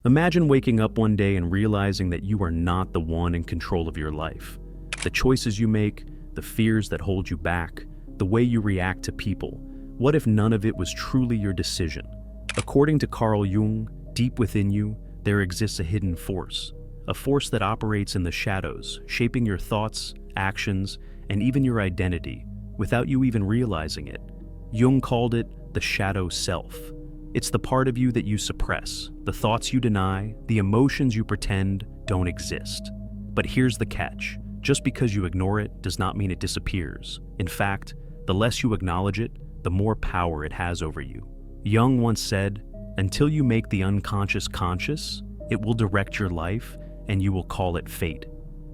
Imagine waking up one day and realizing that you are not the one in control of your life. The choices you make, the fears that hold you back, the way you react to people. What if none of it was truly your decision? According to Carl Jung, deep within you, there exists a hidden force. A force that operates in the shadows, shaping your thoughts, actions, and even your identity, without you even realizing it. Jung called it the shadow self. It's the part of you that you suppress, the thoughts you deny, the emotions you pretend don't exist. But here's the catch. Just because you ignore it does not mean it disappears. In fact, the less you acknowledge it, the more power it has over you. Jung once said, "Until you make the unconscious conscious, it will direct your life and you will call it fate."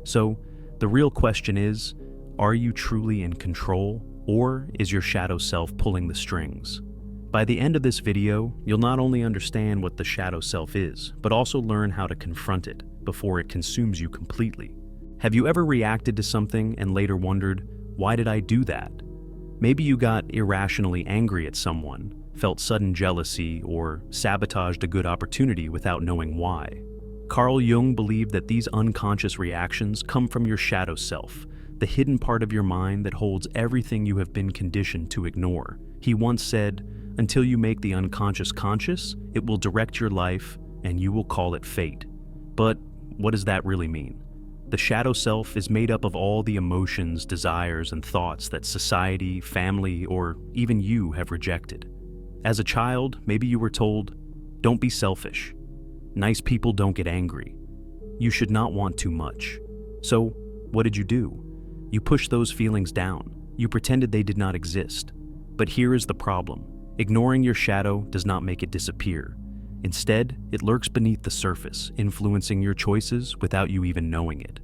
So, the real question is, are you truly in control, or is your shadow self pulling the strings? By the end of this video, you'll not only understand what the shadow self is, but also learn how to confront it before it consumes you completely. Have you ever reacted to something and later wondered, why did I do that? Maybe you got irrationally angry at someone, felt sudden jealousy, or sabotaged a good opportunity without knowing why. Carl Jung believed that these unconscious reactions come from your shadow self, the hidden part of your mind that holds everything you have been conditioned to ignore. He once said, "Until you make the unconscious conscious, it will direct your life and you will call it fate." But what does that really mean? The shadow self is made up of all the emotions, desires, and thoughts that society, family, or even you have rejected. As a child, maybe you were told, "Don't be selfish. Nice people don't get angry. You should not want too much." So, what did you do? You pushed those feelings down. You pretended they did not exist. But here is the problem. Ignoring your shadow does not make it disappear. Instead, it lurks beneath the surface, influencing your choices without you even knowing it.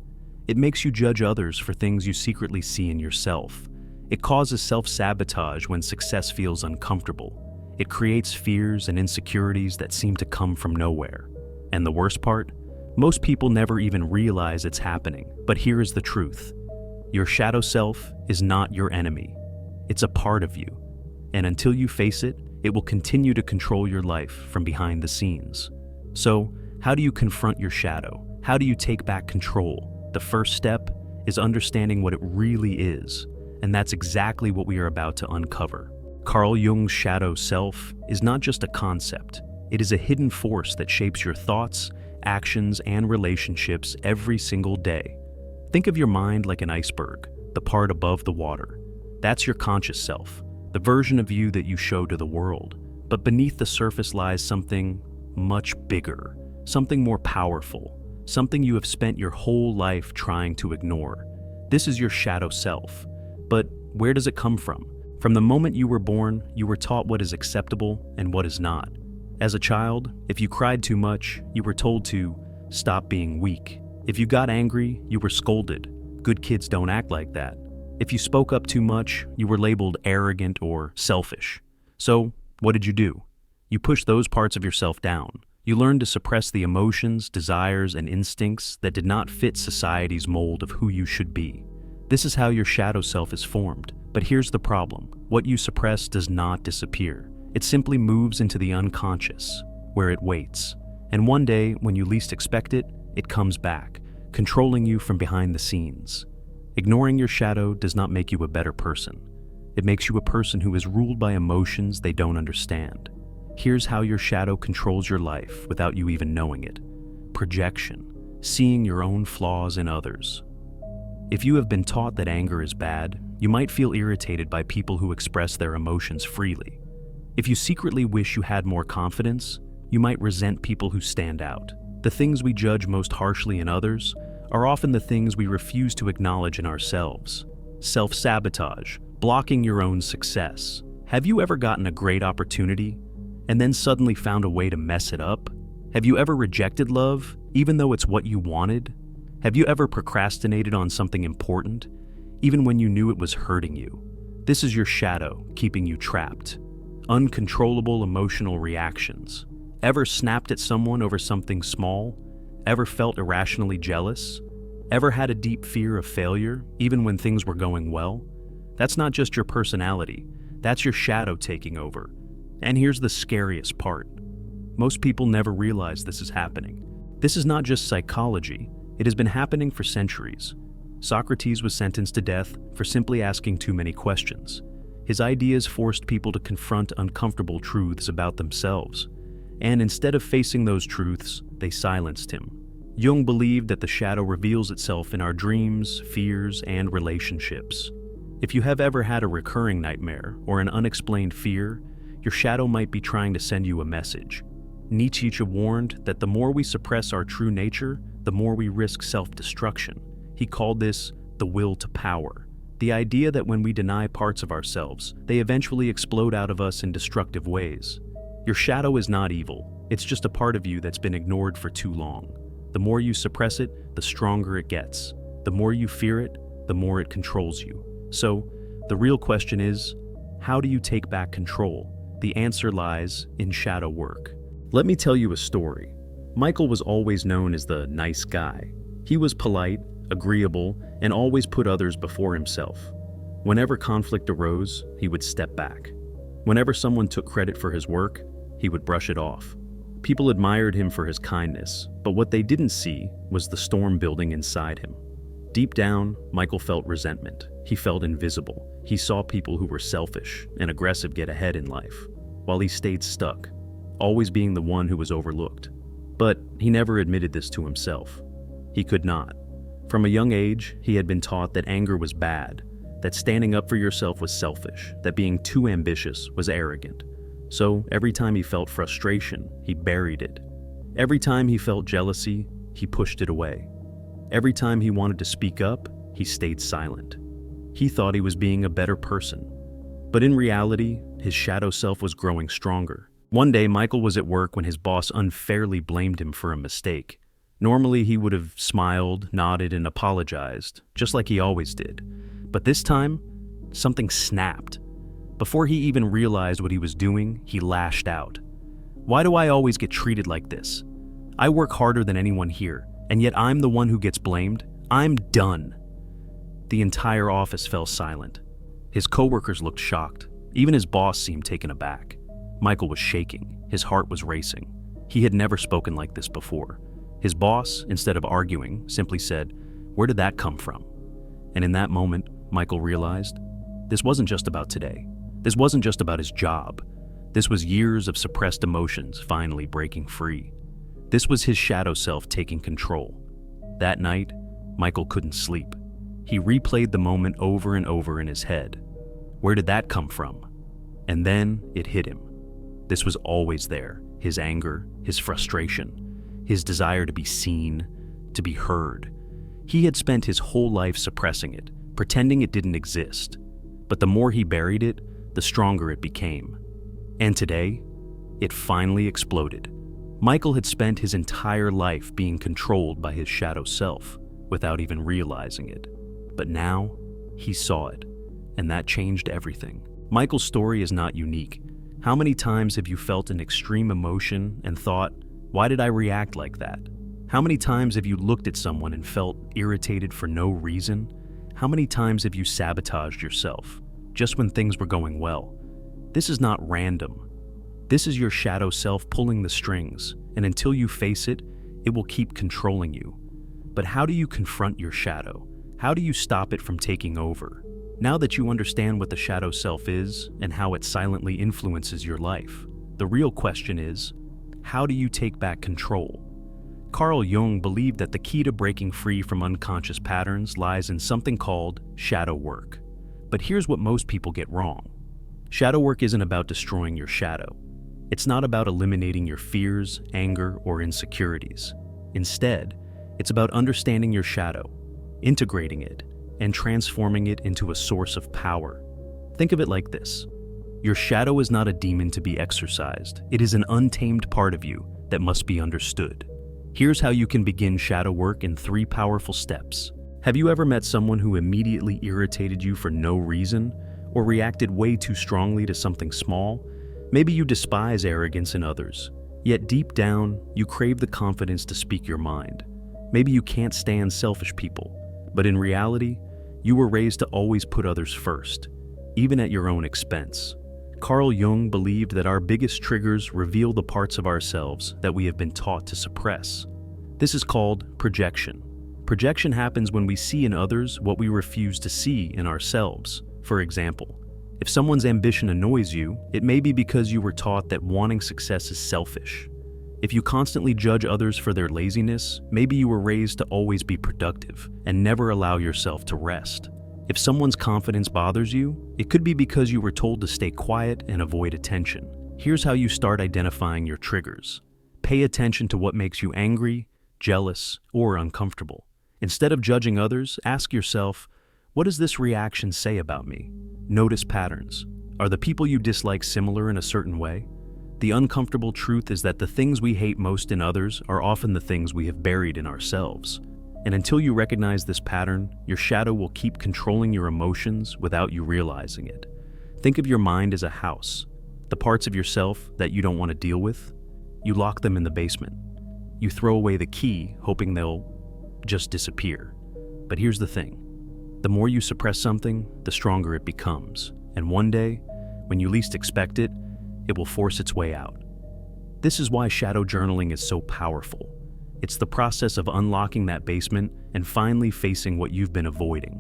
It makes you judge others for things you secretly see in yourself. It causes self-sabotage when success feels uncomfortable. It creates fears and insecurities that seem to come from nowhere. And the worst part? Most people never even realize it's happening. But here is the truth. Your shadow self is not your enemy. It's a part of you. And until you face it, it will continue to control your life from behind the scenes. So, how do you confront your shadow? How do you take back control? The first step is understanding what it really is, and that's exactly what we are about to uncover. Carl Jung's shadow self is not just a concept. It is a hidden force that shapes your thoughts, actions, and relationships every single day. Think of your mind like an iceberg, the part above the water. That's your conscious self, the version of you that you show to the world. But beneath the surface lies something much bigger, something more powerful, something you have spent your whole life trying to ignore. This is your shadow self. But where does it come from? From the moment you were born, you were taught what is acceptable and what is not. As a child, if you cried too much, you were told to stop being weak. If you got angry, you were scolded. Good kids don't act like that. If you spoke up too much, you were labeled arrogant or selfish. So, what did you do? You pushed those parts of yourself down. You learned to suppress the emotions, desires, and instincts that did not fit society's mold of who you should be. This is how your shadow self is formed. But here's the problem. What you suppress does not disappear. It simply moves into the unconscious, where it waits. And one day, when you least expect it, it comes back, controlling you from behind the scenes. Ignoring your shadow does not make you a better person. It makes you a person who is ruled by emotions they don't understand. Here's how your shadow controls your life without you even knowing it. Projection, seeing your own flaws in others. If you have been taught that anger is bad, you might feel irritated by people who express their emotions freely. If you secretly wish you had more confidence, you might resent people who stand out. The things we judge most harshly in others are often the things we refuse to acknowledge in ourselves. Self-sabotage, blocking your own success. Have you ever gotten a great opportunity and then suddenly found a way to mess it up? Have you ever rejected love, even though it's what you wanted? Have you ever procrastinated on something important, even when you knew it was hurting you? This is your shadow keeping you trapped. Uncontrollable emotional reactions. Ever snapped at someone over something small? Ever felt irrationally jealous? Ever had a deep fear of failure, even when things were going well? That's not just your personality. That's your shadow taking over. And here's the scariest part. Most people never realize this is happening. This is not just psychology, it has been happening for centuries. Socrates was sentenced to death for simply asking too many questions. His ideas forced people to confront uncomfortable truths about themselves, and instead of facing those truths, they silenced him. Jung believed that the shadow reveals itself in our dreams, fears, and relationships. If you have ever had a recurring nightmare or an unexplained fear, your shadow might be trying to send you a message. Nietzsche warned that the more we suppress our true nature, the more we risk self-destruction. He called this the will to power. The idea that when we deny parts of ourselves, they eventually explode out of us in destructive ways. Your shadow is not evil. It's just a part of you that's been ignored for too long. The more you suppress it, the stronger it gets. The more you fear it, the more it controls you. So, the real question is, how do you take back control? The answer lies in shadow work. Let me tell you a story. Michael was always known as the nice guy. He was polite, agreeable, and always put others before himself. Whenever conflict arose, he would step back. Whenever someone took credit for his work, he would brush it off. People admired him for his kindness, but what they didn't see was the storm building inside him. Deep down, Michael felt resentment. He felt invisible. He saw people who were selfish and aggressive get ahead in life, while he stayed stuck, always being the one who was overlooked. But he never admitted this to himself. He could not. From a young age, he had been taught that anger was bad, that standing up for yourself was selfish, that being too ambitious was arrogant. So every time he felt frustration, he buried it. Every time he felt jealousy, he pushed it away. Every time he wanted to speak up, he stayed silent. He thought he was being a better person. But in reality, his shadow self was growing stronger. One day, Michael was at work when his boss unfairly blamed him for a mistake. Normally, he would have smiled, nodded, and apologized, just like he always did. But this time, something snapped. Before he even realized what he was doing, he lashed out. "Why do I always get treated like this? I work harder than anyone here, and yet I'm the one who gets blamed. I'm done." The entire office fell silent. His coworkers looked shocked. Even his boss seemed taken aback. Michael was shaking. His heart was racing. He had never spoken like this before. His boss, instead of arguing, simply said, "Where did that come from?" And in that moment, Michael realized this wasn't just about today. This wasn't just about his job. This was years of suppressed emotions finally breaking free. This was his shadow self taking control. That night, Michael couldn't sleep. He replayed the moment over and over in his head. Where did that come from? And then it hit him. This was always there. His anger, his frustration, his desire to be seen, to be heard. He had spent his whole life suppressing it, pretending it didn't exist. But the more he buried it, the stronger it became. And today, it finally exploded. Michael had spent his entire life being controlled by his shadow self without even realizing it. But now, he saw it, and that changed everything. Michael's story is not unique. How many times have you felt an extreme emotion and thought, "Why did I react like that?" How many times have you looked at someone and felt irritated for no reason? How many times have you sabotaged yourself, just when things were going well? This is not random. This is your shadow self pulling the strings, and until you face it, it will keep controlling you. But how do you confront your shadow? How do you stop it from taking over? Now that you understand what the shadow self is and how it silently influences your life, the real question is, how do you take back control? Carl Jung believed that the key to breaking free from unconscious patterns lies in something called shadow work. But here's what most people get wrong. Shadow work isn't about destroying your shadow. It's not about eliminating your fears, anger, or insecurities. Instead, it's about understanding your shadow, integrating it, and transforming it into a source of power. Think of it like this. Your shadow is not a demon to be exorcised. It is an untamed part of you that must be understood. Here's how you can begin shadow work in 3 powerful steps. Have you ever met someone who immediately irritated you for no reason, or reacted way too strongly to something small? Maybe you despise arrogance in others, yet deep down, you crave the confidence to speak your mind. Maybe you can't stand selfish people, but in reality, you were raised to always put others first, even at your own expense. Carl Jung believed that our biggest triggers reveal the parts of ourselves that we have been taught to suppress. This is called projection. Projection happens when we see in others what we refuse to see in ourselves. For example, if someone's ambition annoys you, it may be because you were taught that wanting success is selfish. If you constantly judge others for their laziness, maybe you were raised to always be productive and never allow yourself to rest. If someone's confidence bothers you, it could be because you were told to stay quiet and avoid attention. Here's how you start identifying your triggers. Pay attention to what makes you angry, jealous, or uncomfortable. Instead of judging others, ask yourself, what does this reaction say about me? Notice patterns. Are the people you dislike similar in a certain way? The uncomfortable truth is that the things we hate most in others are often the things we have buried in ourselves. And until you recognize this pattern, your shadow will keep controlling your emotions without you realizing it. Think of your mind as a house. The parts of yourself that you don't want to deal with, you lock them in the basement. You throw away the key, hoping they'll just disappear. But here's the thing. The more you suppress something, the stronger it becomes. And one day, when you least expect it, it will force its way out. This is why shadow journaling is so powerful. It's the process of unlocking that basement and finally facing what you've been avoiding.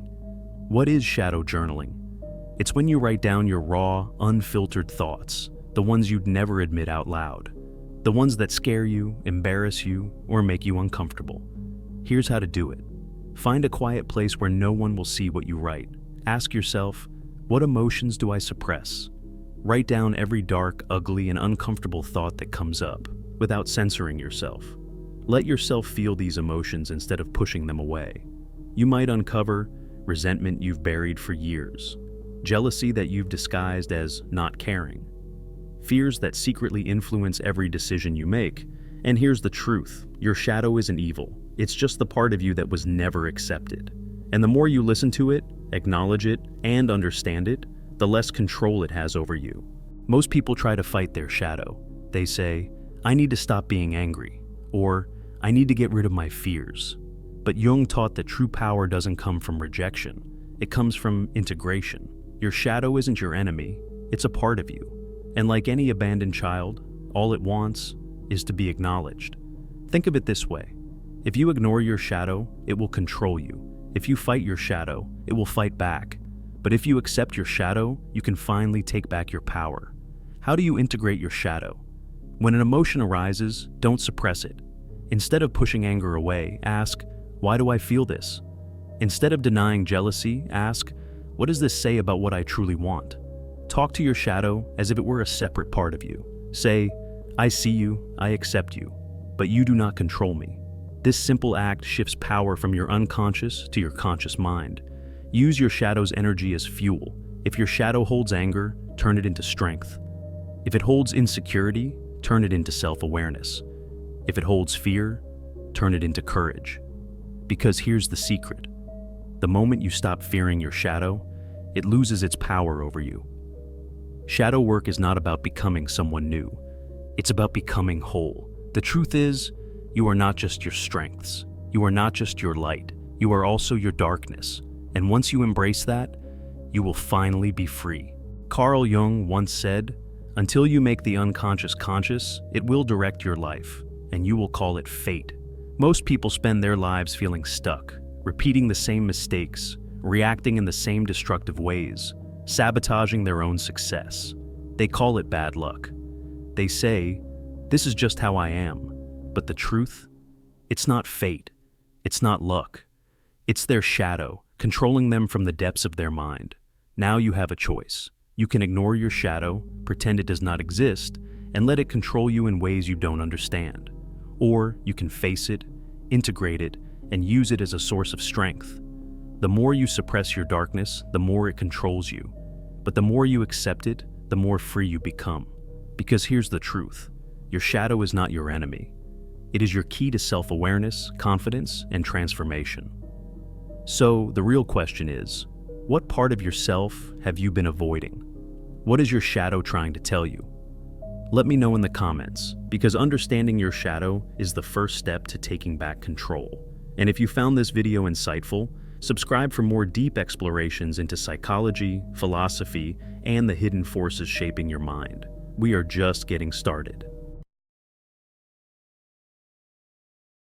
What is shadow journaling? It's when you write down your raw, unfiltered thoughts, the ones you'd never admit out loud, the ones that scare you, embarrass you, or make you uncomfortable. Here's how to do it. Find a quiet place where no one will see what you write. Ask yourself, what emotions do I suppress? Write down every dark, ugly, and uncomfortable thought that comes up, without censoring yourself. Let yourself feel these emotions instead of pushing them away. You might uncover resentment you've buried for years, jealousy that you've disguised as not caring, fears that secretly influence every decision you make. And here's the truth, your shadow isn't evil. It's just the part of you that was never accepted. And the more you listen to it, acknowledge it, and understand it, the less control it has over you. Most people try to fight their shadow. They say, I need to stop being angry, or I need to get rid of my fears. But Jung taught that true power doesn't come from rejection. It comes from integration. Your shadow isn't your enemy, it's a part of you. And like any abandoned child, all it wants is to be acknowledged. Think of it this way. If you ignore your shadow, it will control you. If you fight your shadow, it will fight back. But if you accept your shadow, you can finally take back your power. How do you integrate your shadow? When an emotion arises, don't suppress it. Instead of pushing anger away, ask, why do I feel this? Instead of denying jealousy, ask, what does this say about what I truly want? Talk to your shadow as if it were a separate part of you. Say, I see you, I accept you, but you do not control me. This simple act shifts power from your unconscious to your conscious mind. Use your shadow's energy as fuel. If your shadow holds anger, turn it into strength. If it holds insecurity, turn it into self-awareness. If it holds fear, turn it into courage. Because here's the secret. The moment you stop fearing your shadow, it loses its power over you. Shadow work is not about becoming someone new. It's about becoming whole. The truth is, you are not just your strengths. You are not just your light. You are also your darkness. And once you embrace that, you will finally be free. Carl Jung once said, until you make the unconscious conscious, it will direct your life, and you will call it fate. Most people spend their lives feeling stuck, repeating the same mistakes, reacting in the same destructive ways, sabotaging their own success. They call it bad luck. They say, this is just how I am. But the truth? It's not fate. It's not luck. It's their shadow, controlling them from the depths of their mind. Now you have a choice. You can ignore your shadow, pretend it does not exist, and let it control you in ways you don't understand. Or you can face it, integrate it, and use it as a source of strength. The more you suppress your darkness, the more it controls you. But the more you accept it, the more free you become. Because here's the truth. Your shadow is not your enemy. It is your key to self-awareness, confidence, and transformation. So, the real question is, what part of yourself have you been avoiding? What is your shadow trying to tell you? Let me know in the comments, because understanding your shadow is the first step to taking back control. And if you found this video insightful, Subscribe for more deep explorations into psychology, philosophy, and the hidden forces shaping your mind. We are just getting started.